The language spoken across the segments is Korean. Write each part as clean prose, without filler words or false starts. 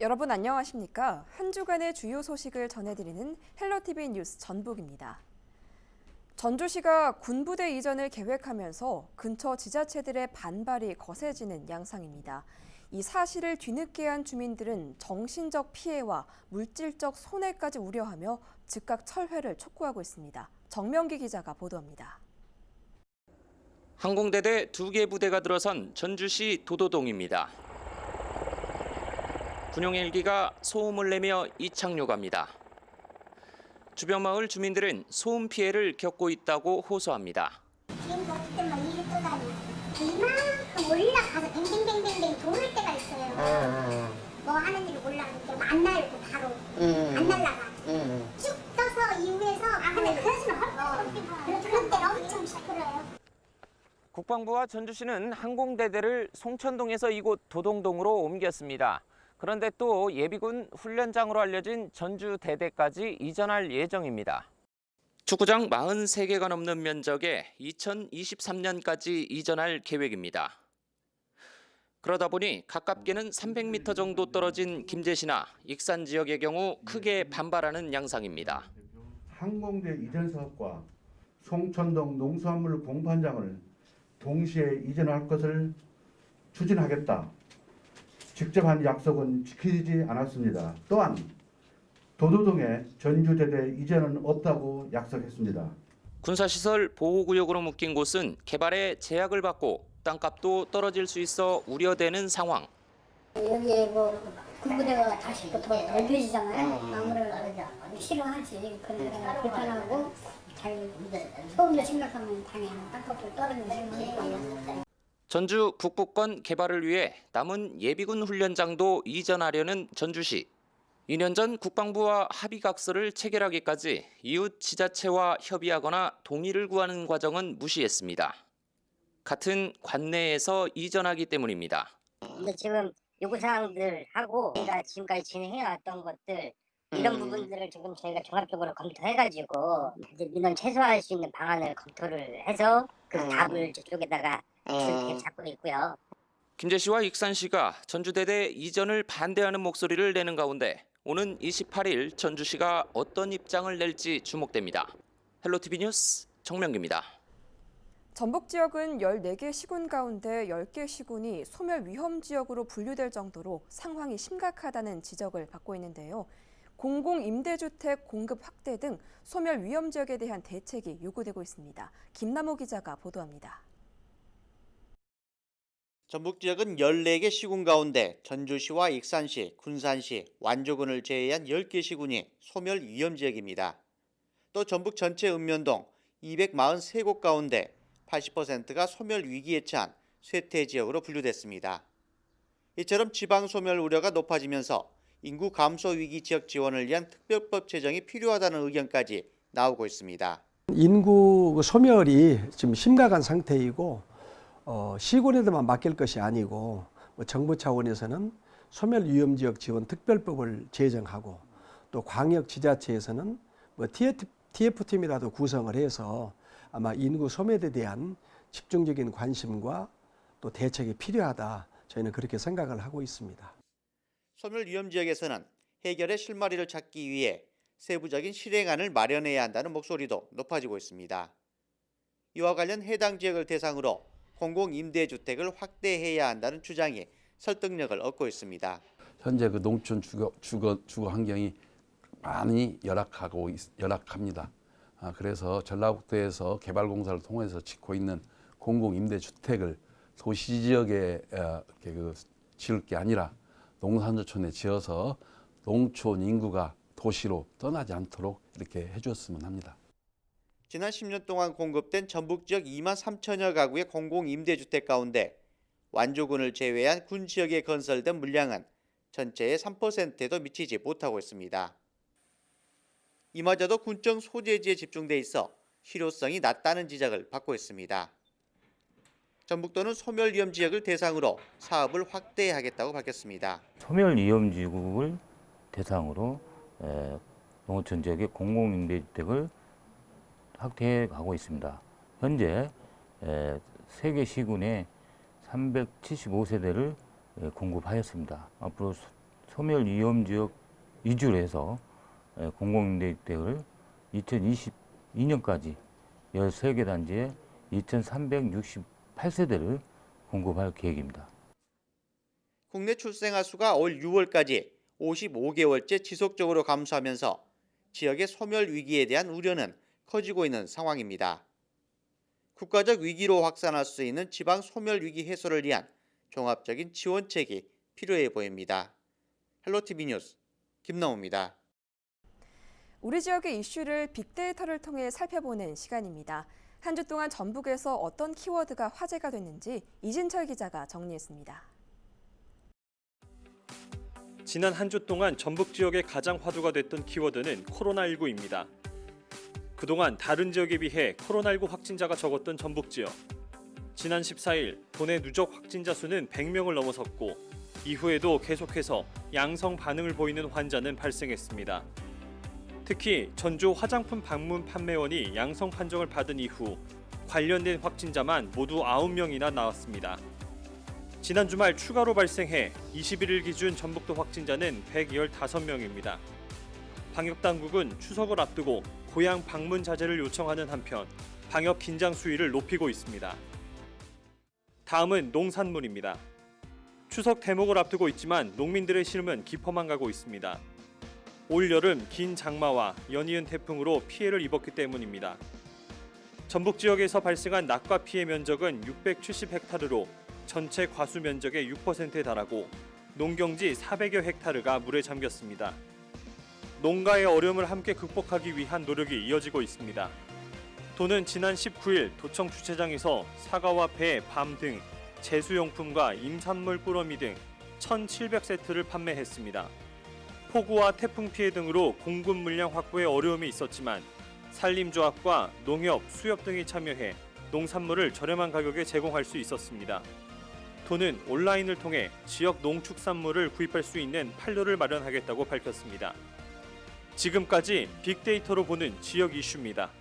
여러분 안녕하십니까? 한 주간의 주요 소식을 전해드리는 헬로티비 뉴스 전북입니다. 전주시가 군부대 이전을 계획하면서 근처 지자체들의 반발이 거세지는 양상입니다. 이 사실을 뒤늦게 한 주민들은 정신적 피해와 물질적 손해까지 우려하며 즉각 철회를 촉구하고 있습니다. 정명기 기자가 보도합니다. 항공대대 2개 부대가 들어선 전주시 도도동입니다. 군용 헬기가 소음을 내며 이착륙합니다. 주변 마을 주민들은 소음 피해를 겪고 있다고 호소합니다. 지금 걷을 때만 이게 떠다녀. 이만큼 올라가서 뱅뱅뱅뱅뱅 도는 때가 있어요. 뭐 하는지를 몰랐는데 안 날고 바로 안 날라가. 쭉 떠서 이후에서 근데 그래서는 그럴 때 엄청 시끄러워요. 국방부와 전주시는 항공대대를 송천동에서 이곳 도동동으로 옮겼습니다. 그런데 또 예비군 훈련장으로 알려진 전주대대까지 이전할 예정입니다. 축구장 43개가 넘는 면적에 2023년까지 이전할 계획입니다. 그러다 보니 가깝게는 300m 정도 떨어진 김제시나 익산 지역의 경우 크게 반발하는 양상입니다. 항공대 이전 사업과 송천동 농수산물 공판장을 동시에 이전할 것을 추진하겠다. 직접 한 약속은 지키지 않았습니다. 또한 도도동에 전주대대 이전은 없다고 약속했습니다. 군사시설 보호구역으로 묶인 곳은 개발에 제약을 받고 땅값도 떨어질 수 있어 우려되는 상황. 여기에 뭐 군부대가 다시 또 더 넓혀지잖아요. 아무래도 싫어하지. 그러니까 불편하고 잘 소음도 심각하면 당연히 땅값도 떨어지는 생각이에요. 전주 북부권 개발을 위해 남은 예비군 훈련장도 이전하려는 전주시. 2년 전 국방부와 합의각서를 체결하기까지 이웃 지자체와 협의하거나 동의를 구하는 과정은 무시했습니다. 같은 관내에서 이전하기 때문입니다. 근데 지금 요구사항들하고 저희가 지금까지 진행해왔던 것들 이런 부분들을 지금 저희가 종합적으로 검토해가지고 이제 민원 최소화할 수 있는 방안을 검토를 해서 그 답을 저쪽에다가 계획 잡고 있고요. 김제시와 익산시가 전주대대 이전을 반대하는 목소리를 내는 가운데 오는 28일 전주시가 어떤 입장을 낼지 주목됩니다. 헬로티비 뉴스 정명기입니다. 전북 지역은 14개 시군 가운데 10개 시군이 소멸 위험 지역으로 분류될 정도로 상황이 심각하다는 지적을 받고 있는데요. 공공임대주택 공급 확대 등 소멸 위험 지역에 대한 대책이 요구되고 있습니다. 김남호 기자가 보도합니다. 전북 지역은 14개 시군 가운데 전주시와 익산시, 군산시, 완주군을 제외한 10개 시군이 소멸 위험 지역입니다. 또 전북 전체 읍면동 243곳 가운데 80%가 소멸 위기에 처한 쇠퇴 지역으로 분류됐습니다. 이처럼 지방 소멸 우려가 높아지면서 인구 감소 위기 지역 지원을 위한 특별법 제정이 필요하다는 의견까지 나오고 있습니다. 인구 소멸이 지금 심각한 상태이고 시군에도만 맡길 것이 아니고 정부 차원에서는 소멸 위험 지역 지원 특별법을 제정하고 또 광역 지자체에서는 TF팀이라도 구성을 해서 아마 인구 소멸에 대한 집중적인 관심과 또 대책이 필요하다. 저희는 그렇게 생각을 하고 있습니다. 소멸 위험 지역에서는 해결의 실마리를 찾기 위해 세부적인 실행안을 마련해야 한다는 목소리도 높아지고 있습니다. 이와 관련 해당 지역을 대상으로 공공임대주택을 확대해야 한다는 주장이 설득력을 얻고 있습니다. 현재 그 농촌 주거 환경이 많이 열악합니다. 그래서 전라북도에서 개발공사를 통해서 짓고 있는 공공임대주택을 도시 지역에 지을 게 아니라 농산조촌에 지어서 농촌 인구가 도시로 떠나지 않도록 이렇게 해줬으면 합니다. 지난 10년 동안 공급된 전북 지역 2만 3천여 가구의 공공임대주택 가운데 완주군을 제외한 군 지역에 건설된 물량은 전체의 3%에도 미치지 못하고 있습니다. 이마저도 군청 소재지에 집중돼 있어 실효성이 낮다는 지적을 받고 있습니다. 전북도는 소멸 위험 지역을 대상으로 사업을 확대하겠다고 밝혔습니다. 소멸 위험 지역을 대상으로 농어촌 지역의 공공임대주택을 확대해 가고 있습니다. 현재 3개 시군에 375세대를 공급하였습니다. 앞으로 소멸 위험 지역 위주로 해서 공공임대주택을 2022년까지 13개 단지에 2,368세대를 공급할 계획입니다. 국내 출생아 수가 올 6월까지 55개월째 지속적으로 감소하면서 지역의 소멸 위기에 대한 우려는 커지고 있는 상황입니다. 국가적 위기로 확산할 수 있는 지방 소멸 위기 해소를 위한 종합적인 지원책이 필요해 보입니다. 헬로티비 뉴스 김나우입니다. 우리 지역의 이슈를 빅데이터를 통해 살펴보는 시간입니다. 한 주 동안 전북에서 어떤 키워드가 화제가 됐는지 이진철 기자가 정리했습니다. 지난 한 주 동안 전북 지역의 가장 화두가 됐던 키워드는 코로나19입니다. 그동안 다른 지역에 비해 코로나19 확진자가 적었던 전북 지역. 지난 14일 도내 누적 확진자 수는 100명을 넘어섰고 이후에도 계속해서 양성 반응을 보이는 환자는 발생했습니다. 특히 전주 화장품 방문 판매원이 양성 판정을 받은 이후 관련된 확진자만 모두 9명이나 나왔습니다. 지난 주말 추가로 발생해 21일 기준 전북도 확진자는 115명입니다. 방역당국은 추석을 앞두고 고향 방문 자제를 요청하는 한편 방역 긴장 수위를 높이고 있습니다. 다음은 농산물입니다. 추석 대목을 앞두고 있지만 농민들의 시름은 깊어만 가고 있습니다. 올 여름 긴 장마와 연이은 태풍으로 피해를 입었기 때문입니다. 전북 지역에서 발생한 낙과 피해 면적은 670헥타르로 전체 과수 면적의 6%에 달하고 농경지 400여 헥타르가 물에 잠겼습니다. 농가의 어려움을 함께 극복하기 위한 노력이 이어지고 있습니다. 도는 지난 19일 도청 주차장에서 사과와 배, 밤 등 제수용품과 임산물 꾸러미 등 1,700세트를 판매했습니다. 폭우와 태풍 피해 등으로 공급 물량 확보에 어려움이 있었지만 산림조합과 농협, 수협 등이 참여해 농산물을 저렴한 가격에 제공할 수 있었습니다. 도는 온라인을 통해 지역 농축산물을 구입할 수 있는 판로를 마련하겠다고 밝혔습니다. 지금까지 빅데이터로 보는 지역 이슈입니다.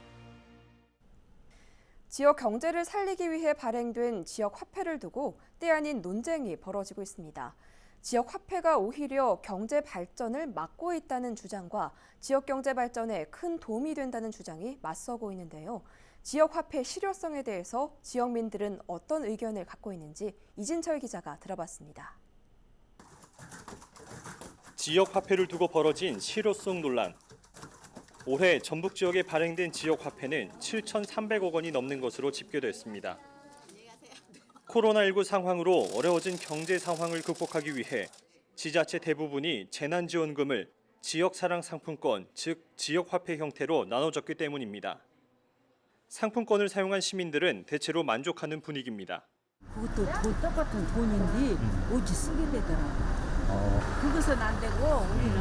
지역 경제를 살리기 위해 발행된 지역 화폐를 두고 때 아닌 논쟁이 벌어지고 있습니다. 지역 화폐가 오히려 경제 발전을 막고 있다는 주장과 지역 경제 발전에 큰 도움이 된다는 주장이 맞서고 있는데요. 지역 화폐 실효성에 대해서 지역민들은 어떤 의견을 갖고 있는지 이진철 기자가 들어봤습니다. 지역 화폐를 두고 벌어진 실효성 논란. 올해 전북 지역에 발행된 지역 화폐는 7,300억 원이 넘는 것으로 집계됐습니다. 코로나19 상황으로 어려워진 경제 상황을 극복하기 위해 지자체 대부분이 재난지원금을 지역사랑 상품권, 즉 지역화폐 형태로 나눠줬기 때문입니다. 상품권을 사용한 시민들은 대체로 만족하는 분위기입니다. 그것도 똑같은 돈인데 어찌 쓰게 되더라고. 그것은 안 되고 우리는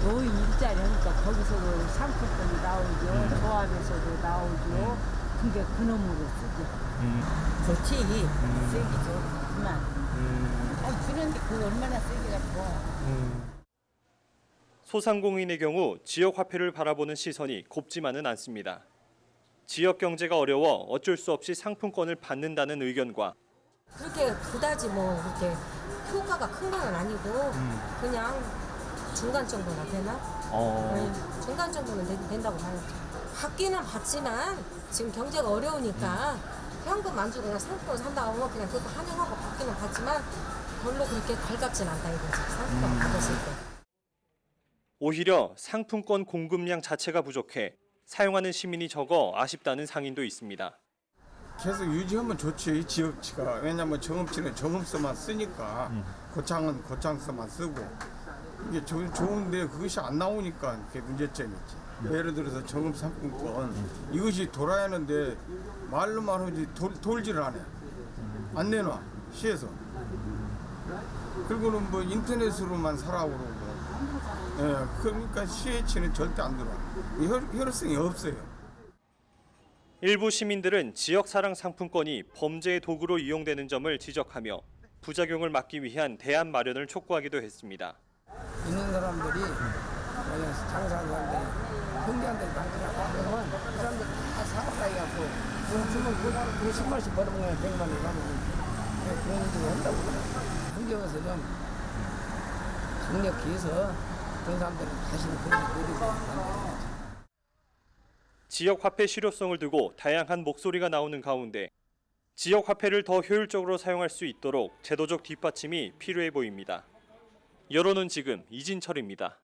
노인 일자리 하니까 거기서도 상품권이 나오죠. 조합에서도 나오죠. 그게 그놈으로 쓰죠. 좋지. 쓰기 좋구만. 주는데 그 얼마나 쓰기가 좋아. 소상공인의 경우 지역 화폐를 바라보는 시선이 곱지만은 않습니다. 지역 경제가 어려워 어쩔 수 없이 상품권을 받는다는 의견과 그렇게 그다지 뭐 그렇게 효과가 큰 건 아니고 그냥 중간 정도가 되나? 중간 정도는 된다고 봐요. 받기는 받지만 지금 경제가 어려우니까 현금 안 주고 그냥 상품권 산다고 하면 그냥 그것도 환영하고 받기는 받지만 별로 그렇게 달갑진 않다 이거지. 상품권 받았을 때. 오히려 상품권 공급량 자체가 부족해 사용하는 시민이 적어 아쉽다는 상인도 있습니다. 계속 유지하면 좋지 지역치가. 왜냐면 정음치는 정음서만 쓰니까 고창은 고창서만 쓰고 이게 좋은데 그것이 안 나오니까 그게 문제점이지. 예를 들어서 정음 상품권 이것이 돌아야 하는데 말로만 하지 돌지를 안 해. 안 내놔 시에서. 그리고는 뭐 인터넷으로만 사라고 그러고. 예, 그러니까 시에치는 절대 안 들어와. 효율성이 없어요. 일부 시민들은 지역사랑 상품권이 범죄의 도구로 이용되는 점을 지적하며 부작용을 막기 위한 대안 마련을 촉구하기도 했습니다. 있는 사람들이 장사하는 사람들이 경제한테 당기라고 하면 그 사람들 다 사업가해갖고 돈 주면 그 10만원씩 벌어먹으면 100만 원 가면 그런 일을 한다고 그래요. 환경에서 좀 강력해서 그런 사람들은 다시는 그런 거 노리고 만들어야지. 지역 화폐 실효성을 두고 다양한 목소리가 나오는 가운데 지역 화폐를 더 효율적으로 사용할 수 있도록 제도적 뒷받침이 필요해 보입니다. 여론은 지금 이진철입니다.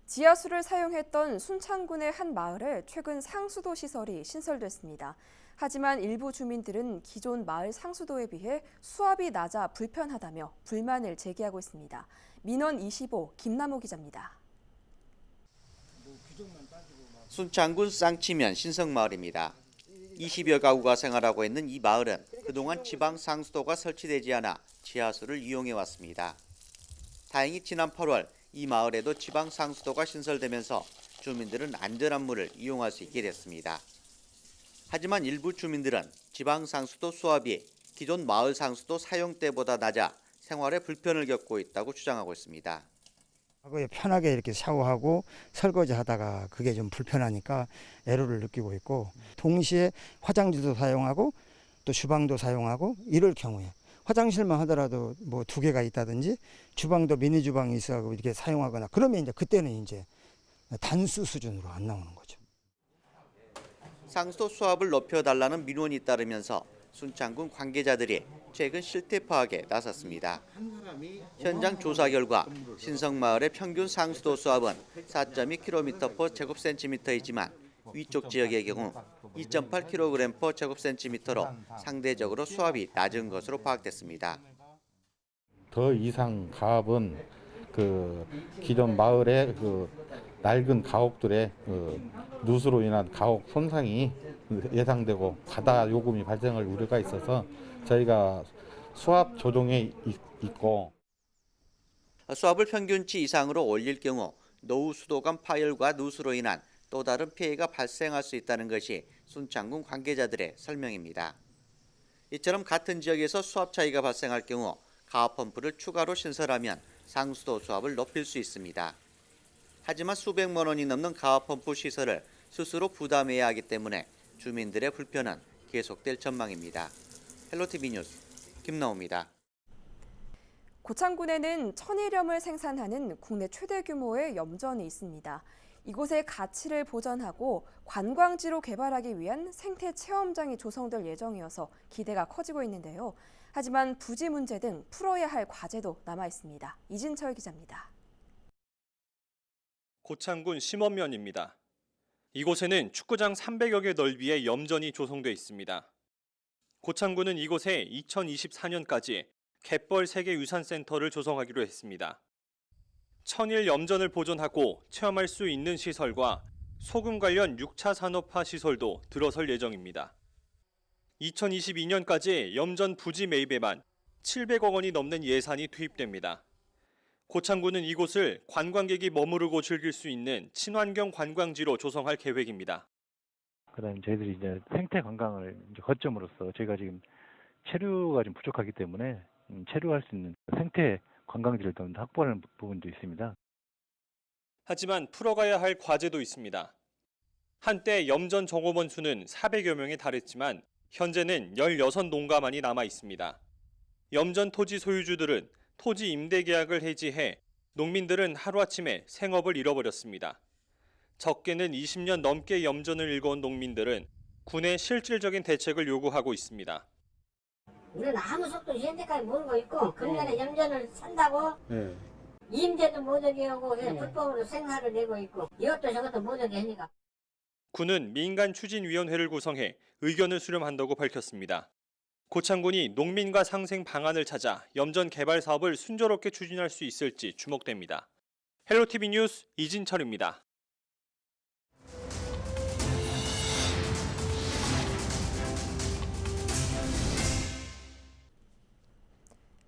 지하수를 사용했던 순창군의 한 마을에 최근 상수도 시설이 신설됐습니다. 하지만 일부 주민들은 기존 마을 상수도에 비해 수압이 낮아 불편하다며 불만을 제기하고 있습니다. 민원 25 김남호 기자입니다. 순창군 쌍치면 신성마을입니다. 20여 가구가 생활하고 있는 이 마을은 그동안 지방 상수도가 설치되지 않아 지하수를 이용해 왔습니다. 다행히 지난 8월 이 마을에도 지방 상수도가 신설되면서 주민들은 안전한 물을 이용할 수 있게 됐습니다. 하지만 일부 주민들은 지방 상수도 수압이 기존 마을 상수도 사용 때보다 낮아 생활에 불편을 겪고 있다고 주장하고 있습니다. 과거에 편하게 이렇게 샤워하고 설거지 하다가 그게 좀 불편하니까 애로를 느끼고 있고, 동시에 화장지도 사용하고 또 주방도 사용하고 이럴 경우에 화장실만 하더라도 뭐 2개가 있다든지 주방도 미니 주방이 있어서 이렇게 사용하거나 그러면 이제 그때는 이제 단수 수준으로 안 나오는 거죠. 상수도 수압을 높여달라는 민원이 따르면서 순창군 관계자들이 최근 실태 파악에 나섰습니다. 현장 조사 결과 신성마을의 평균 상수도 수압은 4.2km/제곱센티미터이지만 위쪽 지역의 경우 2.8kg/제곱센티미터로 상대적으로 수압이 낮은 것으로 파악됐습니다. 더 이상 가압은 기존 마을의 낡은 가옥들의 누수로 인한 가옥 손상이 예상되고 과다 요금이 발생할 우려가 있어서 저희가 수압 조정에 있고, 수압을 평균치 이상으로 올릴 경우 노후 수도관 파열과 누수로 인한 또 다른 피해가 발생할 수 있다는 것이 순창군 관계자들의 설명입니다. 이처럼 같은 지역에서 수압 차이가 발생할 경우 가압 펌프를 추가로 신설하면 상수도 수압을 높일 수 있습니다. 하지만 수백만 원이 넘는 가압 펌프 시설을 스스로 부담해야 하기 때문에 주민들의 불편은 계속될 전망입니다. 헬로티비 뉴스 김나호입니다. 고창군에는 천일염을 생산하는 국내 최대 규모의 염전이 있습니다. 이곳의 가치를 보전하고 관광지로 개발하기 위한 생태 체험장이 조성될 예정이어서 기대가 커지고 있는데요. 하지만 부지 문제 등 풀어야 할 과제도 남아 있습니다. 이진철 기자입니다. 고창군 심원면입니다. 이곳에는 축구장 300여 개 넓이의 염전이 조성돼 있습니다. 고창군은 이곳에 2024년까지 갯벌 세계유산센터를 조성하기로 했습니다. 천일 염전을 보존하고 체험할 수 있는 시설과 소금 관련 6차 산업화 시설도 들어설 예정입니다. 2022년까지 염전 부지 매입에만 700억 원이 넘는 예산이 투입됩니다. 고창군은 이곳을 관광객이 머무르고 즐길 수 있는 친환경 관광지로 조성할 계획입니다. 그다음에 저희들이 이제 생태 관광을 이제 거점으로서 저희가 지금 체류가 좀 부족하기 때문에 체류할 수 있는 생태 관광지를 더 확보하는 부분도 있습니다. 하지만 풀어가야 할 과제도 있습니다. 한때 염전 종업원 수는 400여 명에 달했지만 현재는 16농가만이 남아 있습니다. 염전 토지 소유주들은 토지 임대 계약을 해지해 농민들은 하루아침에 생업을 잃어버렸습니다. 적게는 20년 넘게 염전을 일궈온 농민들은 군의 실질적인 대책을 요구하고 있습니다. 우리는 아무 속도 현재까지 모르고 있고, 그러면 염전을 산다고 임대도 못하게 하고 그냥 불법으로 생사를 내고 있고, 이것도 저것도 못하게 하니까. 군은 민간추진위원회를 구성해 의견을 수렴한다고 밝혔습니다. 고창군이 농민과 상생 방안을 찾아 염전 개발 사업을 순조롭게 추진할 수 있을지 주목됩니다. 헬로티비 뉴스 이진철입니다.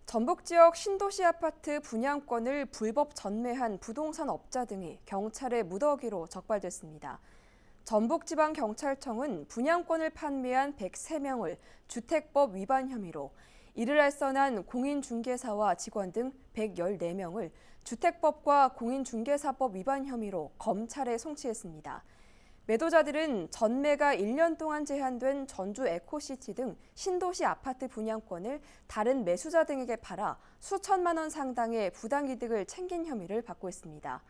전북 지역 신도시 아파트 분양권을 불법 전매한 부동산 업자 등이 경찰의 무더기로 적발됐습니다. 전북지방경찰청은 분양권을 판매한 103명을 주택법 위반 혐의로, 이를 알선한 공인중개사와 직원 등 114명을 주택법과 공인중개사법 위반 혐의로 검찰에 송치했습니다. 매도자들은 전매가 1년 동안 제한된 전주 에코시티 등 신도시 아파트 분양권을 다른 매수자 등에게 팔아 수천만 원 상당의 부당이득을 챙긴 혐의를 받고 있습니다.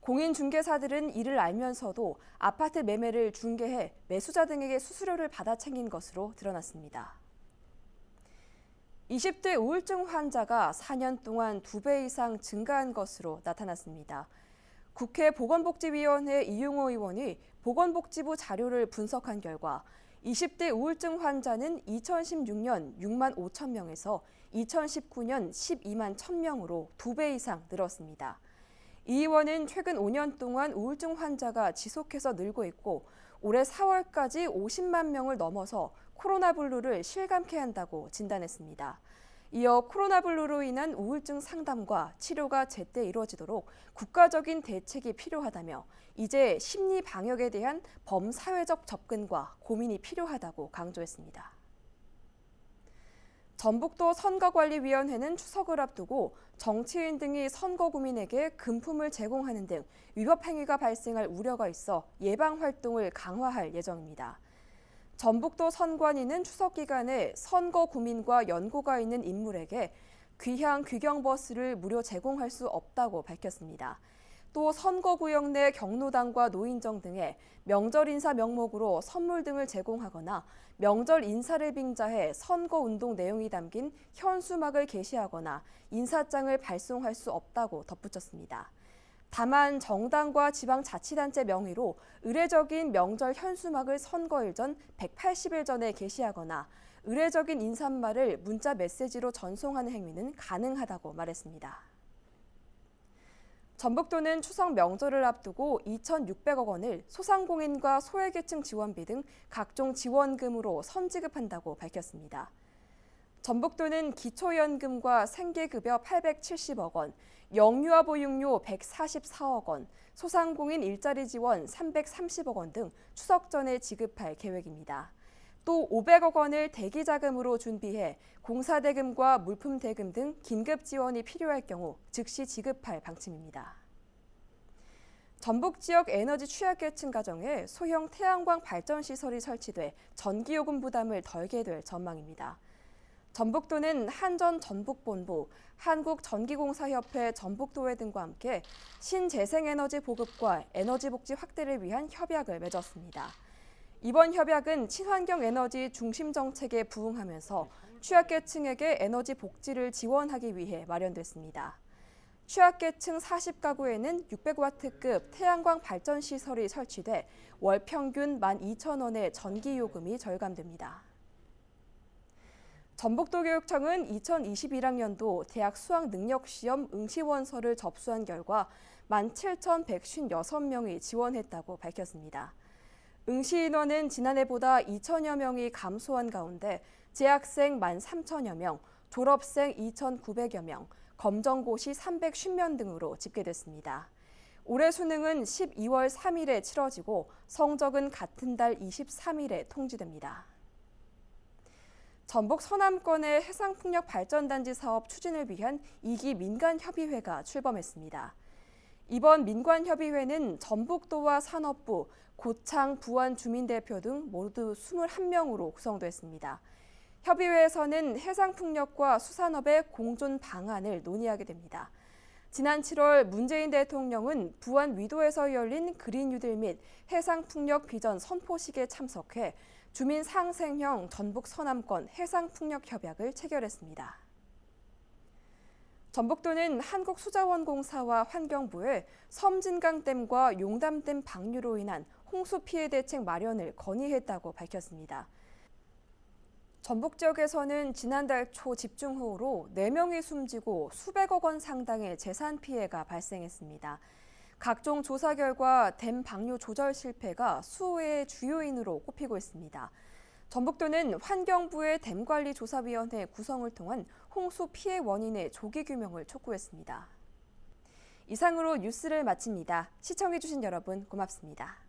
공인중개사들은 이를 알면서도 아파트 매매를 중개해 매수자 등에게 수수료를 받아 챙긴 것으로 드러났습니다. 20대 우울증 환자가 4년 동안 2배 이상 증가한 것으로 나타났습니다. 국회 보건복지위원회 이용호 의원이 보건복지부 자료를 분석한 결과 20대 우울증 환자는 2016년 6만 5천 명에서 2019년 12만 1,000명으로 2배 이상 늘었습니다. 이 의원은 최근 5년 동안 우울증 환자가 지속해서 늘고 있고 올해 4월까지 50만 명을 넘어서 코로나 블루를 실감케 한다고 진단했습니다. 이어 코로나 블루로 인한 우울증 상담과 치료가 제때 이루어지도록 국가적인 대책이 필요하다며 이제 심리 방역에 대한 범사회적 접근과 고민이 필요하다고 강조했습니다. 전북도 선거관리위원회는 추석을 앞두고 정치인 등이 선거구민에게 금품을 제공하는 등 위법 행위가 발생할 우려가 있어 예방 활동을 강화할 예정입니다. 전북도 선관위는 추석 기간에 선거구민과 연고가 있는 인물에게 귀향 귀경버스를 무료 제공할 수 없다고 밝혔습니다. 또 선거구역 내 경로당과 노인정 등에 명절 인사 명목으로 선물 등을 제공하거나 명절 인사를 빙자해 선거운동 내용이 담긴 현수막을 게시하거나 인사장을 발송할 수 없다고 덧붙였습니다. 다만 정당과 지방자치단체 명의로 의례적인 명절 현수막을 선거일 전 180일 전에 게시하거나 의례적인 인사말을 문자 메시지로 전송하는 행위는 가능하다고 말했습니다. 전북도는 추석 명절을 앞두고 2,600억 원을 소상공인과 소외계층 지원비 등 각종 지원금으로 선지급한다고 밝혔습니다. 전북도는 기초연금과 생계급여 870억 원, 영유아 보육료 144억 원, 소상공인 일자리 지원 330억 원 등 추석 전에 지급할 계획입니다. 또 500억 원을 대기자금으로 준비해 공사대금과 물품대금 등 긴급 지원이 필요할 경우 즉시 지급할 방침입니다. 전북 지역 에너지 취약계층 가정에 소형 태양광 발전시설이 설치돼 전기요금 부담을 덜게 될 전망입니다. 전북도는 한전 전북본부, 한국전기공사협회 전북도회 등과 함께 신재생에너지 보급과 에너지 복지 확대를 위한 협약을 맺었습니다. 이번 협약은 친환경 에너지 중심 정책에 부응하면서 취약계층에게 에너지 복지를 지원하기 위해 마련됐습니다. 취약계층 40가구에는 600와트급 태양광 발전시설이 설치돼 월 평균 12,000원의 전기요금이 절감됩니다. 전북도교육청은 2021학년도 대학 수학능력시험 응시원서를 접수한 결과 17,156명이 지원했다고 밝혔습니다. 응시 인원은 지난해보다 2천여 명이 감소한 가운데 재학생 13,000여 명, 졸업생 2,900여 명, 검정고시 350명 등으로 집계됐습니다. 올해 수능은 12월 3일에 치러지고 성적은 같은 달 23일에 통지됩니다. 전북 서남권의 해상풍력 발전단지 사업 추진을 위한 2기 민간협의회가 출범했습니다. 이번 민관협의회는 전북도와 산업부, 고창, 부안 주민대표 등 모두 21명으로 구성됐습니다. 협의회에서는 해상풍력과 수산업의 공존 방안을 논의하게 됩니다. 지난 7월 문재인 대통령은 부안 위도에서 열린 그린 뉴딜 및 해상풍력 비전 선포식에 참석해 주민 상생형 전북 서남권 해상풍력협약을 체결했습니다. 전북도는 한국수자원공사와 환경부에 섬진강댐과 용담댐 방류로 인한 홍수 피해 대책 마련을 건의했다고 밝혔습니다. 전북 지역에서는 지난달 초 집중호우로 4명이 숨지고 수백억 원 상당의 재산 피해가 발생했습니다. 각종 조사 결과 댐 방류 조절 실패가 수호의 주요인으로 꼽히고 있습니다. 전북도는 환경부의 댐관리조사위원회 구성을 통한 홍수 피해 원인의 조기 규명을 촉구했습니다. 이상으로 뉴스를 마칩니다. 시청해주신 여러분 고맙습니다.